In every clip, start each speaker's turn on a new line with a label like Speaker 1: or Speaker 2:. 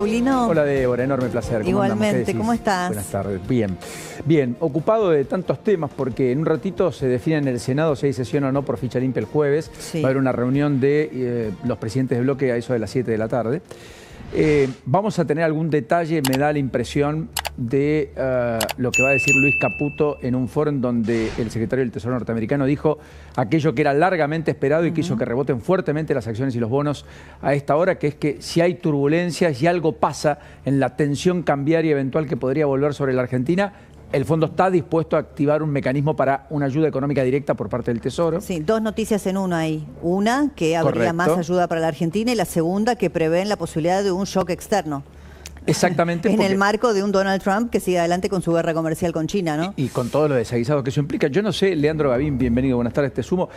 Speaker 1: Paulino.
Speaker 2: Hola Débora, enorme placer.
Speaker 1: Igualmente, ¿cómo estás?
Speaker 2: Buenas tardes, bien. Bien, ocupado de tantos temas porque en un ratito se define en el Senado si hay sesión o no por ficha limpia el jueves.
Speaker 1: Sí.
Speaker 2: Va a haber una reunión de los presidentes de bloque a eso de las 7 de la tarde. Vamos a tener algún detalle, me da la impresión, de lo que va a decir Luis Caputo en un foro en donde el secretario del Tesoro norteamericano dijo aquello que era largamente esperado y que hizo que reboten fuertemente las acciones y los bonos a esta hora, que es que si hay turbulencias y algo pasa en la tensión cambiaria eventual que podría volver sobre la Argentina, el fondo está dispuesto a activar un mecanismo para una ayuda económica directa por parte del Tesoro.
Speaker 1: Sí, dos noticias en una ahí. Una, que habría más ayuda para la Argentina, y la segunda, que prevén la posibilidad de un shock externo.
Speaker 2: Exactamente.
Speaker 1: En el marco de un Donald Trump que sigue adelante con su guerra comercial con China, ¿no?
Speaker 2: Y con todo lo desaguisado que eso implica. Yo no sé, Leandro Gavín, bienvenido, buenas tardes, te sumo.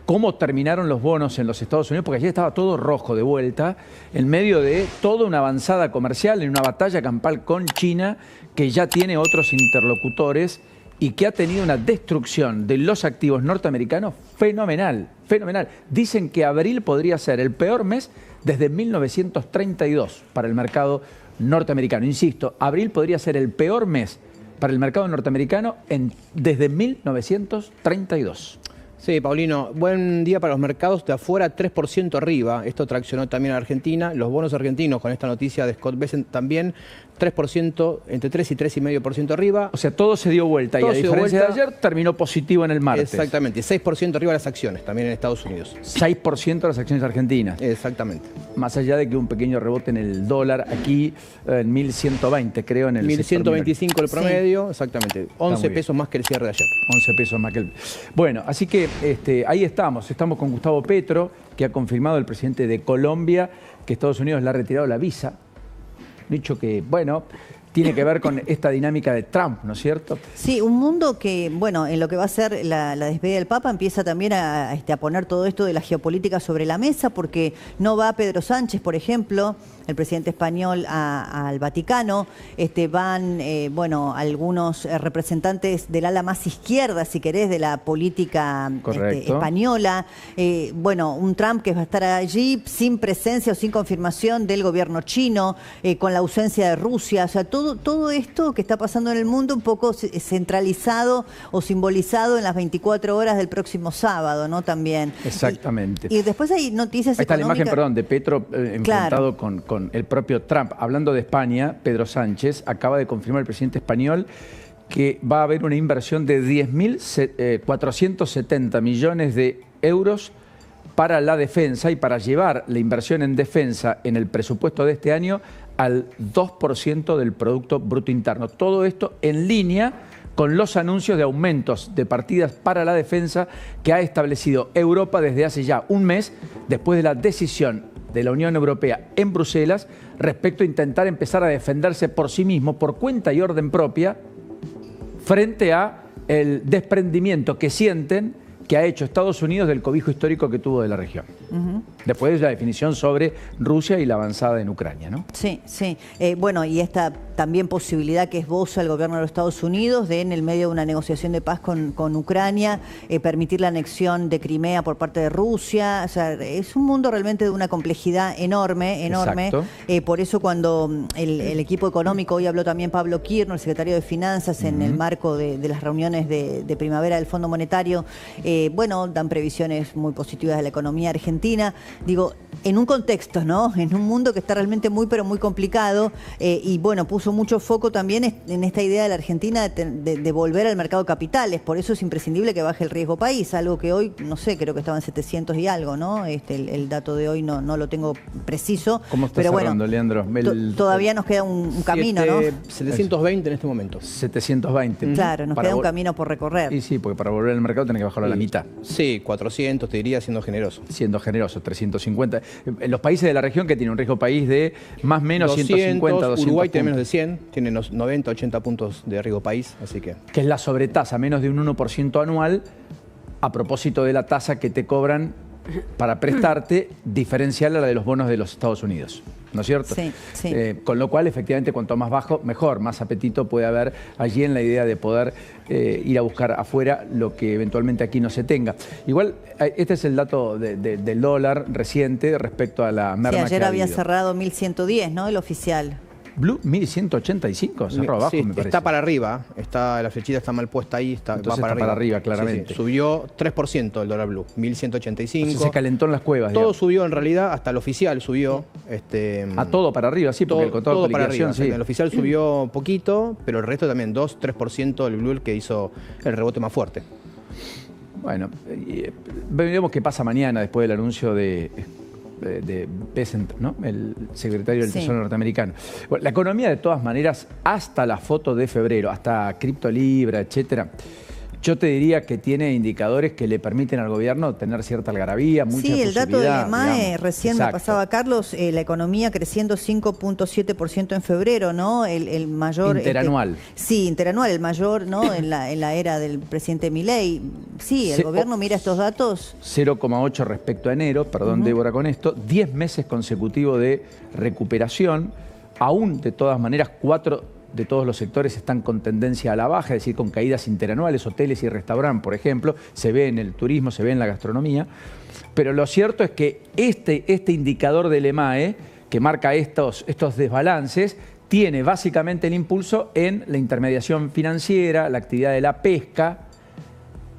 Speaker 2: ¿Cómo terminaron los bonos en los Estados Unidos? Porque ayer estaba todo rojo de vuelta, en medio de toda una avanzada comercial, en una batalla campal con China, que ya tiene otros interlocutores y que ha tenido una destrucción de los activos norteamericanos fenomenal, fenomenal. Dicen que abril podría ser el peor mes desde 1932 para el mercado norteamericano. Insisto, abril podría ser el peor mes para el mercado norteamericano desde 1932.
Speaker 3: Sí, Paulino, buen día para los mercados de afuera, 3% arriba. Esto traccionó también a Argentina. Los bonos argentinos, con esta noticia de Scott Bessent también, 3%, entre 3 y 3,5% arriba.
Speaker 2: O sea, todo se dio vuelta
Speaker 3: todo
Speaker 2: y a diferencia de ayer terminó positivo en el martes.
Speaker 3: Exactamente, 6% arriba las acciones, también en Estados Unidos.
Speaker 2: 6% las acciones argentinas.
Speaker 3: Exactamente.
Speaker 2: Más allá de que un pequeño rebote en el dólar, aquí en 1120 creo en el
Speaker 3: 1125 el promedio, sí. Exactamente. 11 pesos más que el cierre de ayer.
Speaker 2: 11 pesos más que el... Bueno, así que ahí estamos con Gustavo Petro, que ha confirmado el presidente de Colombia que Estados Unidos le ha retirado la visa. Dicho que, bueno, tiene que ver con esta dinámica de Trump, ¿no es cierto?
Speaker 1: Sí, un mundo que, bueno, en lo que va a ser la despedida del Papa empieza también a poner todo esto de la geopolítica sobre la mesa, porque no va Pedro Sánchez, por ejemplo, el presidente español, al Vaticano. Van, bueno, algunos representantes del ala más izquierda, si querés, de la política española. Bueno, un Trump que va a estar allí sin presencia o sin confirmación del gobierno chino, con la ausencia de Rusia. O sea, todo esto que está pasando en el mundo un poco centralizado o simbolizado en las 24 horas del próximo sábado, ¿no? También.
Speaker 2: Exactamente.
Speaker 1: Y después hay noticias
Speaker 2: Ahí está
Speaker 1: económicas.
Speaker 2: la imagen, perdón, de Petro enfrentado con el propio Trump. Hablando de España, Pedro Sánchez acaba de confirmar, el presidente español, que va a haber una inversión de 10.470 millones de euros para la defensa y para llevar la inversión en defensa en el presupuesto de este año al 2% del Producto Bruto Interno. Todo esto en línea con los anuncios de aumentos de partidas para la defensa que ha establecido Europa desde hace ya un mes, después de la decisión de la Unión Europea en Bruselas respecto a intentar empezar a defenderse por sí mismo, por cuenta y orden propia, frente a el desprendimiento que sienten que ha hecho Estados Unidos del cobijo histórico que tuvo de la región. Después de la definición sobre Rusia y la avanzada en Ucrania, ¿no?
Speaker 1: Sí, sí. Bueno, y esta también posibilidad que esboza el gobierno de los Estados Unidos de, en el medio de una negociación de paz con Ucrania, permitir la anexión de Crimea por parte de Rusia. O sea, es un mundo realmente de una complejidad enorme, enorme. Por eso cuando el equipo económico, hoy habló también Pablo Kirchner, el secretario de Finanzas, en el marco de las reuniones de primavera del Fondo Monetario, bueno, dan previsiones muy positivas de la economía argentina. Digo, en un contexto, ¿no? En un mundo que está realmente muy, pero muy complicado, y bueno, puso mucho foco también en esta idea de la Argentina de volver al mercado de capitales. Por eso es imprescindible que baje el riesgo país, algo que hoy, no sé, creo que estaba en 700 y algo, ¿no? El dato de hoy no lo tengo preciso.
Speaker 2: ¿Cómo está
Speaker 1: pero
Speaker 2: cerrando,
Speaker 1: bueno,
Speaker 2: Leandro?
Speaker 1: Todavía nos queda un camino, ¿no?
Speaker 3: 720 en este momento.
Speaker 2: 720.
Speaker 1: Claro, nos queda un camino por recorrer.
Speaker 2: Y sí, porque para volver al mercado tenés que bajarlo a la mitad.
Speaker 3: Sí, 400, te diría, siendo generoso.
Speaker 2: Siendo generoso, 350. En los países de la región que tienen un riesgo país de más o menos 150, 200
Speaker 3: Uruguay tiene
Speaker 2: puntos.
Speaker 3: menos de 100, tiene 90, 80 puntos de riesgo país, así que...
Speaker 2: Que es la sobretasa, menos de un 1% anual, a propósito de la tasa que te cobran para prestarte diferencial a la de los bonos de los Estados Unidos, ¿no es cierto?
Speaker 1: Sí, sí.
Speaker 2: Con lo cual, efectivamente, cuanto más bajo, mejor, más apetito puede haber allí en la idea de poder ir a buscar afuera lo que eventualmente aquí no se tenga. Igual, este es el dato del dólar reciente respecto a la merma.
Speaker 1: Sí, ayer
Speaker 2: que
Speaker 1: había
Speaker 2: habido.
Speaker 1: cerrado 1110, ¿no? El oficial.
Speaker 2: Blue 1185, cerró abajo,
Speaker 3: Sí,
Speaker 2: me parece.
Speaker 3: está para arriba, la flechita está mal puesta ahí,
Speaker 2: Entonces
Speaker 3: va para
Speaker 2: está
Speaker 3: arriba.
Speaker 2: para arriba,
Speaker 3: Sí,
Speaker 2: claramente.
Speaker 3: sí. Subió 3% el dólar blue, 1185.
Speaker 2: Entonces se calentó en las cuevas.
Speaker 3: Todo
Speaker 2: digamos.
Speaker 3: subió en realidad, hasta el oficial subió.
Speaker 2: A todo para arriba, sí, porque el contado de
Speaker 3: para arriba.
Speaker 2: liquidación, sí.
Speaker 3: El oficial subió poquito, pero el resto también, 2-3% el blue el que hizo el rebote más fuerte.
Speaker 2: Bueno, veremos qué pasa mañana después del anuncio de Bessent, ¿no? El secretario del Tesoro norteamericano. Bueno, la economía, de todas maneras, hasta la foto de febrero, hasta criptolibra, etcétera, yo te diría que tiene indicadores que le permiten al gobierno tener cierta algarabía, mucha
Speaker 1: Sí, el dato del
Speaker 2: posibilidad,
Speaker 1: EMAE,
Speaker 2: digamos.
Speaker 1: recién
Speaker 2: Exacto.
Speaker 1: me pasaba Carlos, la economía creciendo 5.7% en febrero, ¿no? El mayor...
Speaker 2: Interanual.
Speaker 1: Sí, interanual, el mayor, ¿no? en la era del presidente Milei. Sí, el gobierno mira estos datos.
Speaker 2: 0,8 respecto a enero, perdón Débora con esto, 10 meses consecutivos de recuperación, aún de todas maneras 4 de todos los sectores están con tendencia a la baja, es decir, con caídas interanuales, hoteles y restaurantes, por ejemplo, se ve en el turismo, se ve en la gastronomía, pero lo cierto es que este indicador del EMAE, que marca estos desbalances, tiene básicamente el impulso en la intermediación financiera, la actividad de la pesca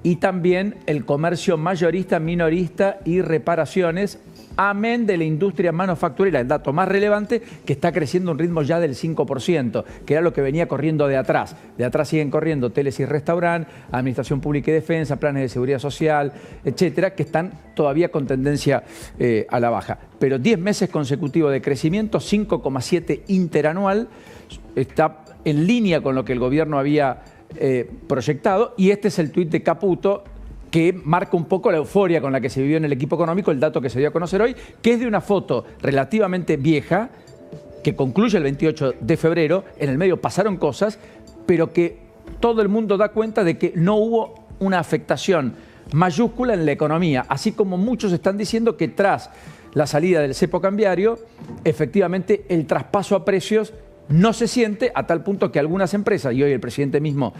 Speaker 2: y también el comercio mayorista, minorista y reparaciones, amén de la industria manufacturera, el dato más relevante, que está creciendo a un ritmo ya del 5%, que era lo que venía corriendo de atrás. De atrás siguen corriendo hoteles y restaurantes, administración pública y defensa, planes de seguridad social, etcétera, que están todavía con tendencia a la baja. Pero 10 meses consecutivos de crecimiento, 5,7 interanual, está en línea con lo que el gobierno había proyectado, y este es el tuit de Caputo, que marca un poco la euforia con la que se vivió en el equipo económico, el dato que se dio a conocer hoy, que es de una foto relativamente vieja, que concluye el 28 de febrero, en el medio pasaron cosas, pero que todo el mundo da cuenta de que no hubo una afectación mayúscula en la economía, así como muchos están diciendo que tras la salida del cepo cambiario, efectivamente el traspaso a precios no se siente, a tal punto que algunas empresas, y hoy el presidente mismo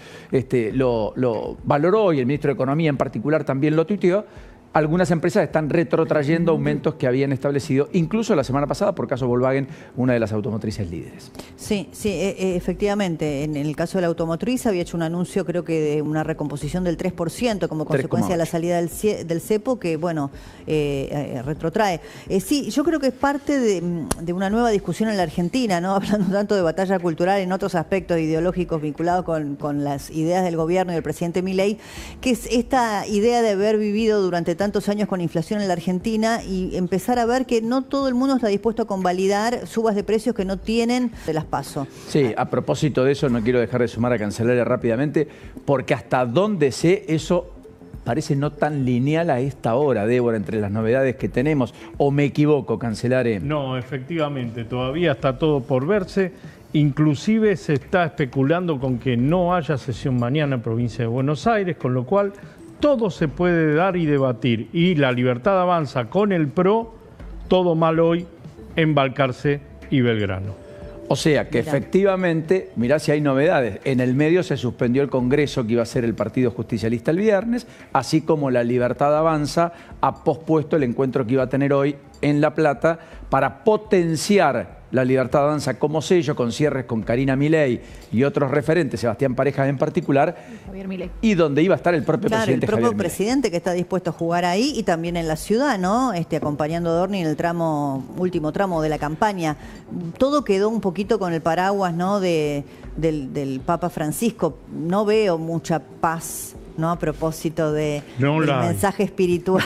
Speaker 2: lo valoró y el ministro de Economía en particular también lo tuiteó, algunas empresas están retrotrayendo aumentos que habían establecido, incluso la semana pasada, por caso Volkswagen, una de las automotrices líderes.
Speaker 1: Sí, sí, efectivamente. En el caso de la automotriz había hecho un anuncio, creo que de una recomposición del 3% como consecuencia de la salida del cepo, que, bueno, retrotrae. Sí, yo creo que es parte de una nueva discusión en la Argentina, ¿no? Hablando tanto de batalla cultural en otros aspectos ideológicos vinculados con las ideas del gobierno y del presidente Milei, que es esta idea de haber vivido durante tantos años con inflación en la Argentina y empezar a ver que no todo el mundo está dispuesto a convalidar subas de precios que no tienen de las PASO.
Speaker 2: Sí, a propósito de eso, no quiero dejar de sumar a Cancelaria rápidamente, porque hasta donde sé, eso parece no tan lineal a esta hora, Débora, entre las novedades que tenemos. ¿O me equivoco, Cancelare?
Speaker 4: No, efectivamente, todavía está todo por verse. Inclusive se está especulando con que no haya sesión mañana en provincia de Buenos Aires, con lo cual todo se puede dar y debatir. Y La Libertad Avanza con el PRO, todo mal hoy en Balcarce y Belgrano.
Speaker 2: O sea que efectivamente, mirá si hay novedades. En el medio se suspendió el Congreso que iba a ser el Partido Justicialista el viernes, así como La Libertad Avanza ha pospuesto el encuentro que iba a tener hoy en La Plata para potenciar La Libertad Avanza como sello, con cierres con Karina Milei y otros referentes, Sebastián Parejas en particular,
Speaker 5: Javier Milei.
Speaker 2: y donde iba a estar el propio presidente
Speaker 1: el propio
Speaker 2: Javier Milei.
Speaker 1: presidente que está dispuesto a jugar ahí y también en la ciudad, ¿no? Acompañando a Dorni en el último tramo de la campaña. Todo quedó un poquito con el paraguas, ¿no? del Papa Francisco. No veo mucha paz, ¿no? A propósito del mensaje espiritual.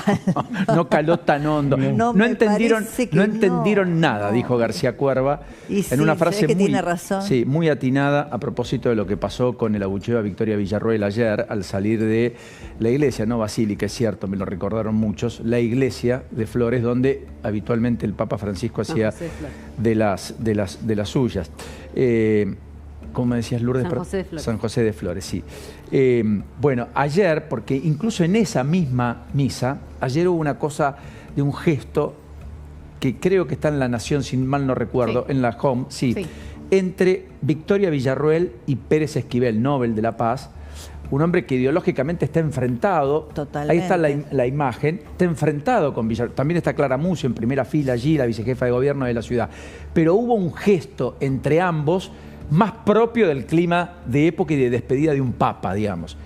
Speaker 2: No caló tan hondo. No entendieron nada, dijo García Cuerva, en una frase
Speaker 1: que tiene razón.
Speaker 2: Sí, muy atinada a propósito de lo que pasó con el abucheo a Victoria Villarroel ayer al salir de la iglesia, no basílica, es cierto, me lo recordaron muchos, la iglesia de Flores, donde habitualmente el Papa Francisco hacía de las suyas. ¿cómo decías, Lourdes?
Speaker 5: San José de Flores.
Speaker 2: San José de Flores, sí. Bueno, ayer, porque incluso en esa misma misa, ayer hubo una cosa de un gesto que creo que está en La Nación, si mal no recuerdo,
Speaker 5: Sí.
Speaker 2: en la Home, sí,
Speaker 5: Sí.
Speaker 2: entre Victoria Villarroel y Pérez Esquivel, Nobel de la Paz, un hombre que ideológicamente está enfrentado.
Speaker 1: Totalmente.
Speaker 2: Ahí está la imagen, está enfrentado con Villarroel. También está Clara Mucio en primera fila allí, la vicejefa de gobierno de la ciudad. Pero hubo un gesto entre ambos más propio del clima de época y de despedida de un papa, digamos,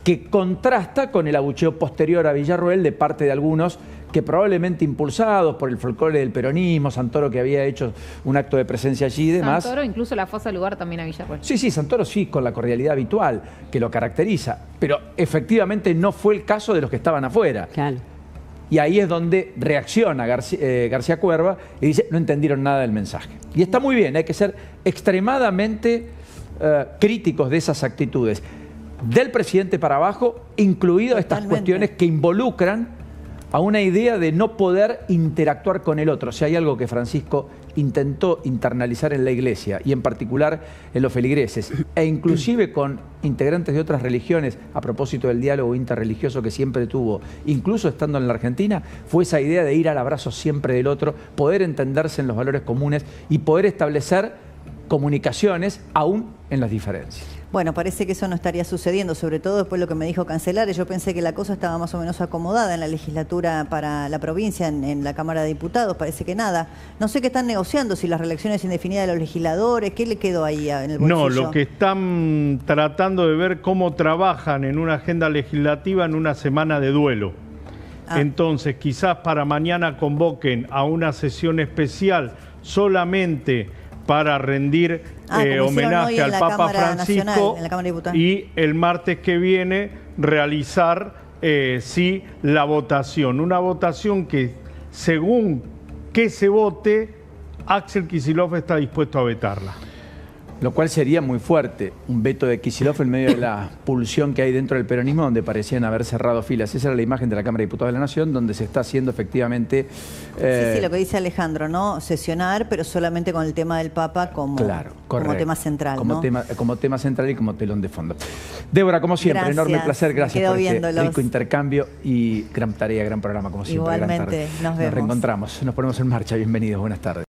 Speaker 2: que contrasta con el abucheo posterior a Villarroel de parte de algunos que probablemente impulsados por el folclore del peronismo, Santoro que había hecho un acto de presencia allí y demás.
Speaker 5: Santoro incluso la fosa lugar también a Villarroel.
Speaker 2: Sí, Santoro sí, con la cordialidad habitual que lo caracteriza, pero efectivamente no fue el caso de los que estaban afuera.
Speaker 6: Claro.
Speaker 2: Y ahí es donde reacciona García Cuerva y dice, no entendieron nada del mensaje. Y está muy bien, hay que ser extremadamente críticos de esas actitudes. Del presidente para abajo, incluido estas
Speaker 1: Totalmente.
Speaker 2: cuestiones que involucran a una idea de no poder interactuar con el otro. Si hay algo que Francisco intentó internalizar en la iglesia y en particular en los feligreses e inclusive con integrantes de otras religiones a propósito del diálogo interreligioso que siempre tuvo, incluso estando en la Argentina, fue esa idea de ir al abrazo siempre del otro, poder entenderse en los valores comunes y poder establecer comunicaciones aún en las diferencias.
Speaker 1: Bueno, parece que eso no estaría sucediendo, sobre todo después de lo que me dijo Cancelares. Yo pensé que la cosa estaba más o menos acomodada en la legislatura para la provincia, en la Cámara de Diputados. Parece que nada. No sé qué están negociando, si las reelecciones indefinidas de los legisladores, ¿qué le quedó ahí en el bolsillo?
Speaker 4: No, lo que están tratando de ver cómo trabajan en una agenda legislativa en una semana de duelo. Entonces, quizás para mañana convoquen a una sesión especial solamente para rendir
Speaker 1: como hicieron hoy
Speaker 4: homenaje
Speaker 1: en
Speaker 4: al
Speaker 1: la
Speaker 4: Papa
Speaker 1: Cámara Nacional,
Speaker 4: Francisco
Speaker 1: en la Cámara de Diputados.
Speaker 4: y el martes que viene realizar sí la votación. Una votación que según que se vote, Axel Kicillof está dispuesto a vetarla.
Speaker 2: Lo cual sería muy fuerte, un veto de Kicillof en medio de la pulsión que hay dentro del peronismo, donde parecían haber cerrado filas. Esa era la imagen de la Cámara de Diputados de la Nación, donde se está haciendo efectivamente...
Speaker 1: Sí, lo que dice Alejandro, ¿no? Sesionar, pero solamente con el tema del Papa como,
Speaker 2: Claro,
Speaker 1: como
Speaker 2: correcto.
Speaker 1: tema central,
Speaker 2: como
Speaker 1: ¿no?
Speaker 2: como tema central y como telón de fondo. Débora, como siempre,
Speaker 1: Gracias.
Speaker 2: enorme placer.
Speaker 1: Me
Speaker 2: Gracias
Speaker 1: quedo
Speaker 2: por este
Speaker 1: viéndolos.
Speaker 2: rico intercambio y gran tarea, gran programa, como siempre.
Speaker 1: Igualmente,
Speaker 2: gran tarde.
Speaker 1: nos vemos.
Speaker 2: Reencontramos, nos ponemos en marcha. Bienvenidos, buenas tardes.